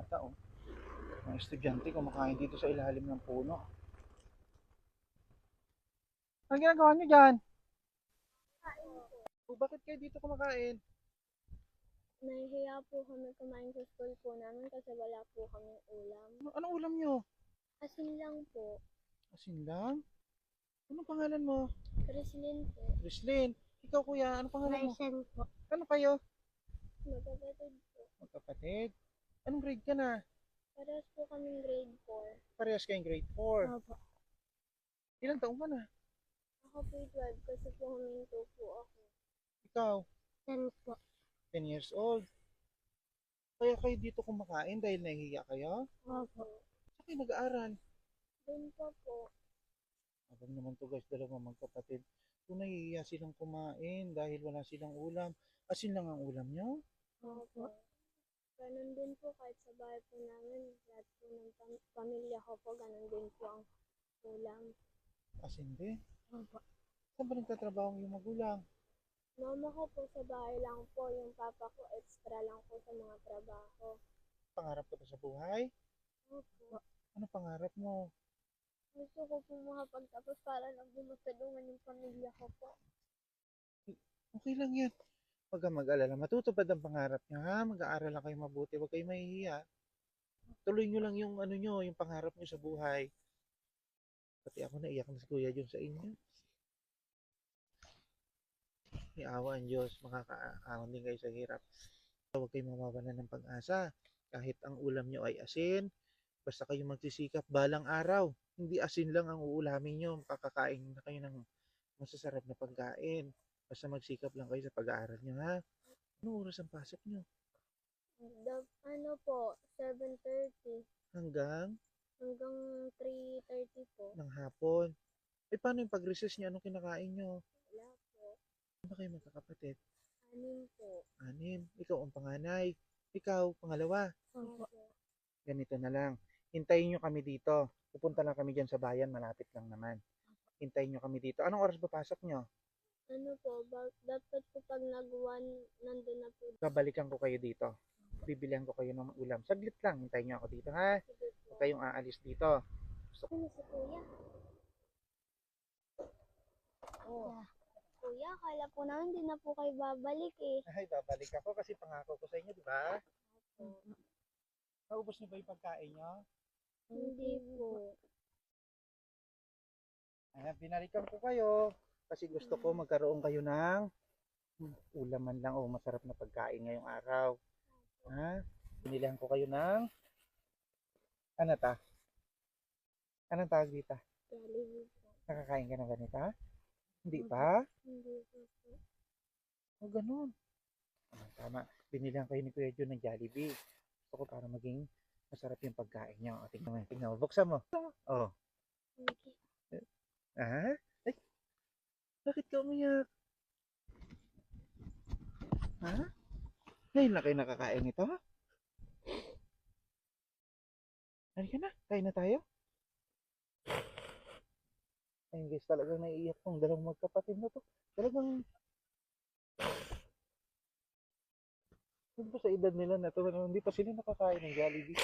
bata, oh. Mga estudyante kumakain dito sa ilalim ng puno. Ano ginagawa niyo dyan? Oh, bakit kayo dito kumakain? Nahihiya po kami kumain sa school po namin kasi wala po kaming ulam. Anong ulam niyo? Asin lang po. Asin lang? Anong pangalan mo? Krislin po. Rislin. Ikaw kuya, anong pangalan mo? Maisen po. Ano kayo? Magkapatid po. Magkapatid. Anong grade ka na? Parehas po kaming grade 4. Parehas kayong grade 4. Opo. Ilang taong ka na? Ako po 12 kasi po huminto po ako. Ikaw, 10 po. 10 years old. Kaya kayo dito kumakain dahil nahihiya kayo? Opo. Saan kayo nag-aaral? Doon pa po. Abang naman to guys, dalawang magkapatid. Kung nahihiya silang kumain dahil wala silang ulam. Asin lang ang ulam nyo? Opo. Ganun din po kahit sa bahay po namin. Lahat po ng pamilya ko po, ganun din po ang ulam. Asin din. Opo. Saan ba nagtatrabaho ang iyong magulang? Mama ko po sa bahay lang po, yung papa ko extra lang po sa mga trabaho. Pangarap ka ba sa buhay? Opo. Ano pangarap mo? Gusto ko po makapagtapos para lang po matulungan yung pamilya ko po. Okay lang yan. Huwag kang mag-alala. Matutupad ang pangarap niyo ha. Mag-aaral lang kayo mabuti. Huwag kayong mahihiya. Tuloy nyo lang yung ano nyo, yung pangarap nyo sa buhay. Pati ako naiyak na si Kuya Jun sa inyo. May awa ang Diyos. Makakaahon din kayo sa hirap. Huwag kayong mamawalan ng pag-asa. Kahit ang ulam nyo ay asin, basta kayo magsisikap balang araw. Hindi asin lang ang uulamin nyo. Kakakain na kayo ng masasarap na pagkain. Basta magsikap lang kayo sa pag-aaral nyo ha. Anong oras ang pasok nyo? Ano po, 7:30 Hanggang hanggang 3:30 po. ng hapon. Eh paano yung pag-recess nyo? Anong kinakain nyo? Wala po. Ano ba kayo magkakapatid? 6 po. 6. Ikaw ang panganay. Ikaw, pangalawa. Opo. Ganito na lang. Hintayin nyo kami dito. Pupunta lang kami dyan sa bayan. Malapit lang naman. Hintayin nyo kami dito. Anong oras ba pasok nyo? Ano po, dapat po pag nag-1, nandun na po. Babalikan ko kayo dito. Bibilihan ko kayo ng ulam. Saglit lang. Hintayin nyo ako dito ha. Sige po. Huwag kayong aalis dito. Ano si Kuya? Oh, Kuya, akala po namin hindi na po kayo babalik eh. ay, babalik ako kasi pangako ko sa inyo, di ba? Opo. Naubos niyo ba yung pagkain nyo? Hindi po. Ayan, binalikan ko kayo kasi gusto ko magkaroon kayo ng ulaman lang o masarap na pagkain ngayong araw. Ha? Binilihan ko kayo ng ano ta? Anong tawag dito? Jollibee po. Nakakain ka ng ganito? Hindi pa? Hindi po po. O ganun. Tama. Binilihan kayo ni Kuya Jun ng Jollibee. Gusto ko para maging masarap yung pagkain nyo. O, tingnan mo. Tingnan mo. Buksan mo. Oh. Okay. Ah? Ay, bakit ka umiyak? Ha? Ngayon na kayo nakakain ito? Halika na. Kain na tayo. Ayun guys, talagang naiiyak tong dalawang magkapatid na to. Talagang hindi pa sa edad nila na to, hindi pa sila nakakain ng Jollibee.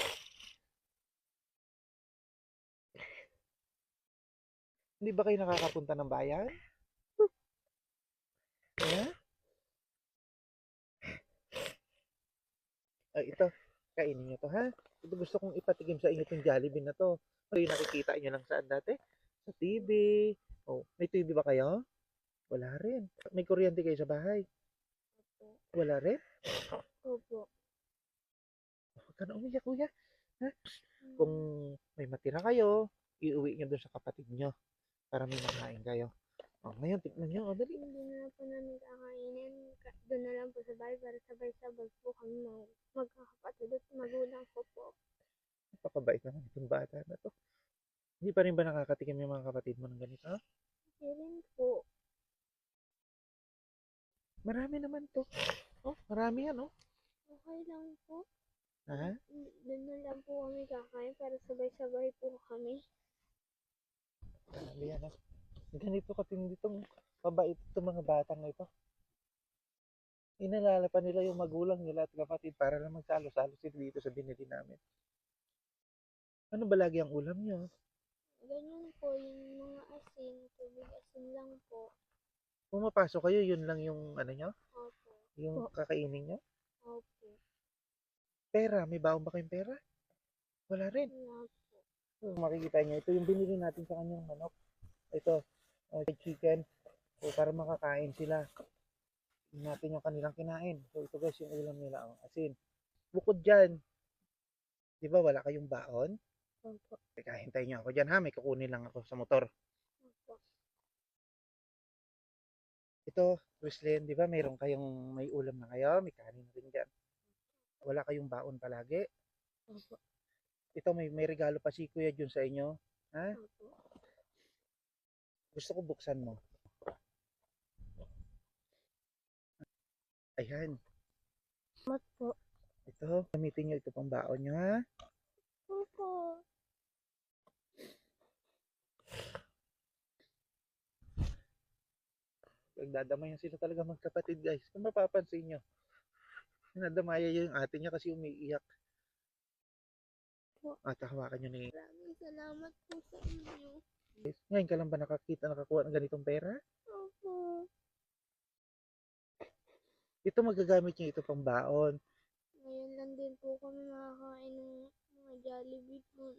Hindi ba kayo nakakapunta ng bayan? Ha? Ay, ito. Kainin nyo to, ha? Ito gusto kong ipatigim sa inyo itong Jollibee na to. Ay, nakikita nyo lang saan dati? Sa TV. Oh, may TV ba kayo? Wala rin. May kuryente kayo sa bahay? Opo. Wala rin? Opo. Huwag ka na umiyak, kuya. Ha? Kung may matira kayo, iuwi nyo doon sa kapatid nyo para may makain kayo. Oh, ngayon, tignan nyo. Oh, dali. Hindi na lang po namin kakainin. Doon na lang po sa bahay para sabay-sabay po kami magkakapatid at magulang ko po. Napakabait naman itong bata na to. Hindi pa rin ba nakakatikim yung mga kapatid mo ng ganito? Hindi rin po. Marami naman to. Oh, marami yan, oh. Okay lang po. Ha? Doon na lang po kami kakain para sabay-sabay po kami. Marami yan, oh. Ganito katindi itong mabait itong mga batang ito. Inalala pa nila yung magulang nila at kapatid para lang magsalo-salo sila dito sa binili namin. Ano ba lagi ang ulam nyo? Ganyan po, yung mga asin, tubig asin lang po. Pumapasok kayo, yun lang yung ano nyo? Opo. Yung kakainin nyo? Opo. Pera, may baon ba kayong pera? Wala rin. Wala po. Kung makikita nyo, ito yung binili natin sa kanyang manok. Ito, chicken. So, para makakain sila. Tingnan natin yung kanilang kinain. So, ito guys, yung ulam nila, ang asin. Bukod dyan, di ba wala kayong baon? Opo. Teka, hintayin nyo ako dyan ha. May kukunin lang ako sa motor. Opo. Ito, Wislyn, di ba mayroon kayong may ulam na kayo? May kanin na rin dyan. Wala kayong baon palagi. Opo. Ito, may regalo pa si Kuya Jun sa inyo. Ha? Opo. Gusto ko buksan mo. Ayan. Mat po. Ito, gamitin nyo ito pang baon nyo ha. Opo. Nagdadamayan sila talaga magkapatid guys. Kung mapapansin nyo, nadamaya yung ate niya kasi umiiyak. At hawakan nyo na yung... Maraming salamat po sa inyo. Ngayon ka lang ba nakakuha ng ganitong pera? Opo. Ito magagamit nyo ito pang baon. Ngayon lang din po kami makakain ng mga Jollibee po.